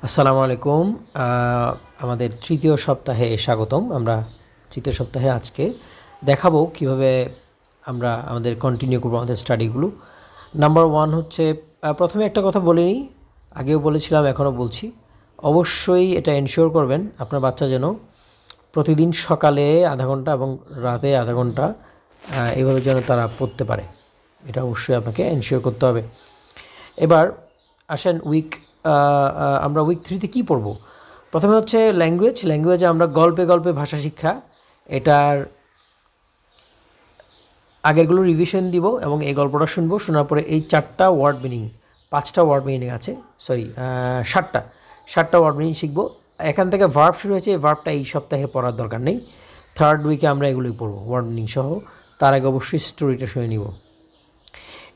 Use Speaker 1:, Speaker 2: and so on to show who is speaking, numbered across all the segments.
Speaker 1: আসসালামু আলাইকুম। আমাদের তৃতীয় সপ্তাহে স্বাগতম। আমরা তৃতীয় সপ্তাহে আজকে দেখাবো কিভাবে আমরা আমাদের কন্টিনিউ করবো আমাদের স্টাডিগুলো। নাম্বার 1 হচ্ছে, প্রথমে একটা কথা বলে নিই, আগেও বলেছিলাম এখনও বলছি, অবশ্যই এটা এনশিওর করবেন আপনার বাচ্চা যেন প্রতিদিন সকালে আধা ঘন্টা এবং রাতে আধা ঘন্টা এইভাবে যেন তারা পড়তে পারে। এটা অবশ্যই আপনাকে এনশিওর করতে হবে। এবার আসেন আমরা উইক 3-তে কী পড়ব। প্রথমে হচ্ছে ল্যাঙ্গুয়েজে আমরা গল্পে গল্পে ভাষা শিক্ষা, এটার আগেরগুলো রিভিশন দিব এবং এই গল্পটা শুনবো। শোনার পরে এই 5টা ওয়ার্ড মিনিং আছে, 7টা ওয়ার্ড মিনিং শিখবো। এখান থেকে ভার্ব শুরু হয়েছে, এই ভার্বটা এই সপ্তাহে পড়ার দরকার নেই। থার্ড উইকে আমরা এগুলোই পড়বো ওয়ার্ড মিনিং সহ। তার আগে অবশ্যই স্টোরিটা শুনে নিব।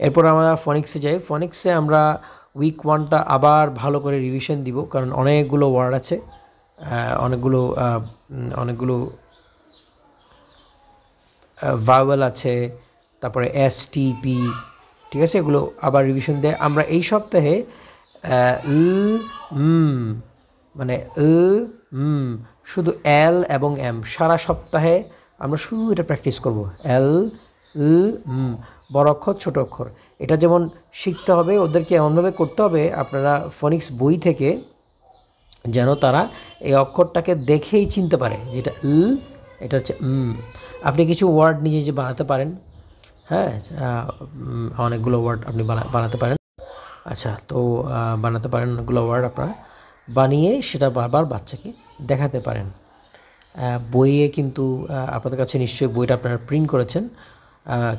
Speaker 1: এরপর আমরা ফনিক্সে যাই। ফনিক্সে আমরা উইক 1টা আবার ভালো করে রিভিশন দিব, কারণ অনেকগুলো ওয়ার্ড আছে, অনেকগুলো ভাওয়েল আছে, তারপরে STP, ঠিক আছে, এগুলো আবার রিভিশন দেয়। আমরা এই সপ্তাহে মানে শুধু L এবং M সারা সপ্তাহে আমরা শুধু এটা প্র্যাকটিস করব। L বড় অক্ষর ছোট অক্ষর, এটা যেমন শিখতে হবে, ওদেরকে এমনভাবে করতে হবে আপনারা ফনিক্স বই থেকে, যেন তারা এই অক্ষরটাকে দেখেই চিনতে পারে যেটা এটা হচ্ছে আপনি কিছু ওয়ার্ড নিজে বানাতে পারেন। হ্যাঁ, অনেকগুলো ওয়ার্ড আপনি বানাতে পারেন। আচ্ছা, তো বানাতে পারেন অনেকগুলো ওয়ার্ড আপনারা বানিয়ে সেটা বারবার বাচ্চাকে দেখাতে পারেন। বইয়ে কিন্তু আপনাদের কাছে নিশ্চয়ই বইটা আপনারা প্রিন্ট করেছেন,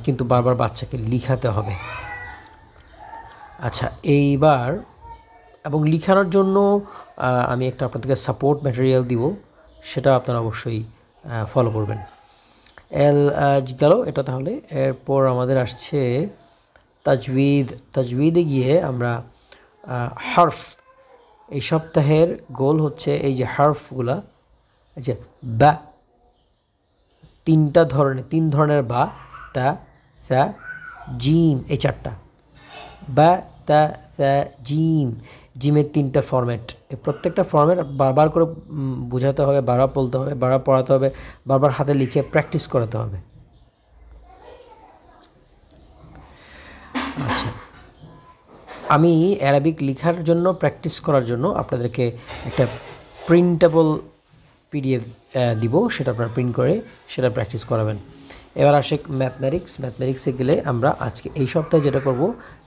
Speaker 1: কিন্তু বারবার বাচ্চাকে লিখাতে হবে। আচ্ছা, এইবার এবং লিখানোর জন্য আমি একটা আপনাদেরকে সাপোর্ট ম্যাটেরিয়াল দিব, সেটা আপনারা অবশ্যই ফলো করবেন। গেল এটা তাহলে। এরপর আমাদের আসছে তাজউইদে গিয়ে আমরা হার্ফ। এই সপ্তাহের গোল হচ্ছে এই যে হার্ফগুলা, এই যে বা, তিন ধরনের বা, তা, সা, জিম, এই 4টা বা, তা, সা, জিমের 3টা ফরম্যাট। এই প্রত্যেকটা ফরম্যাট বারবার করে বোঝাতে হবে, বারবার বলতে হবে, বারবার পড়াতে হবে, বারবার হাতে লিখে প্র্যাকটিস করাতে হবে। আচ্ছা, আমি অ্যারাবিক লেখার জন্য প্র্যাকটিস করার জন্য আপনাদেরকে একটা প্রিন্টেবল PDF দিব, সেটা আপনারা প্রিন্ট করে সেটা প্র্যাকটিস করাবেন। এবার আসে ম্যাথমেটিক্সে গেলে আমরা আজকে এই সপ্তাহে যেটা করব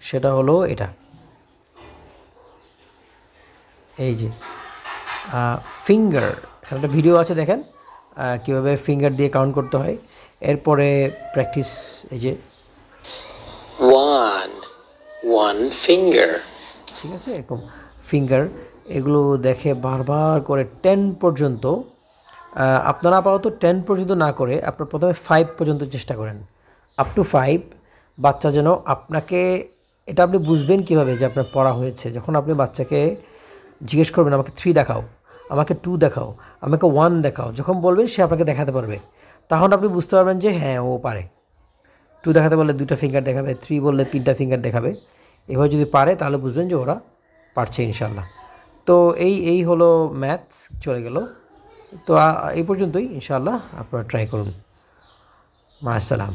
Speaker 1: সেটা হলো এটা, এই যে ফিঙ্গার। একটা ভিডিও আছে, দেখেন কীভাবে ফিঙ্গার দিয়ে কাউন্ট করতে হয়। এরপরে প্র্যাকটিস, এই যে
Speaker 2: one finger,
Speaker 1: ঠিক আছে, এরকম ফিঙ্গার, এগুলো দেখে বারবার করে 10 পর্যন্ত। আপনারা আপাতত 10 পর্যন্ত না করে আপনারা প্রথমে 5 পর্যন্ত চেষ্টা করেন, আপ টু 5। বাচ্চা যেন আপনাকে, এটা আপনি বুঝবেন কীভাবে যে আপনার পড়া হয়েছে, যখন আপনি বাচ্চাকে জিজ্ঞেস করবেন আমাকে 3 দেখাও, আমাকে 2 দেখাও, আমাকে 1 দেখাও, যখন বলবেন সে আপনাকে দেখাতে পারবে, তখন আপনি বুঝতে পারবেন যে হ্যাঁ ও পারে। 2 দেখাতে বললে 2টা ফিঙ্গার দেখাবে, 3 বললে 3টা ফিঙ্গার দেখাবে। এভাবে যদি পারে তাহলে বুঝবেন যে ওরা পারছে ইনশাল্লাহ। তো এই হলো ম্যাথ, চলে গেল। তো এই পর্যন্তই, ইনশাআল্লাহ আপনারা ট্রাই করুন। মা আসসালাম।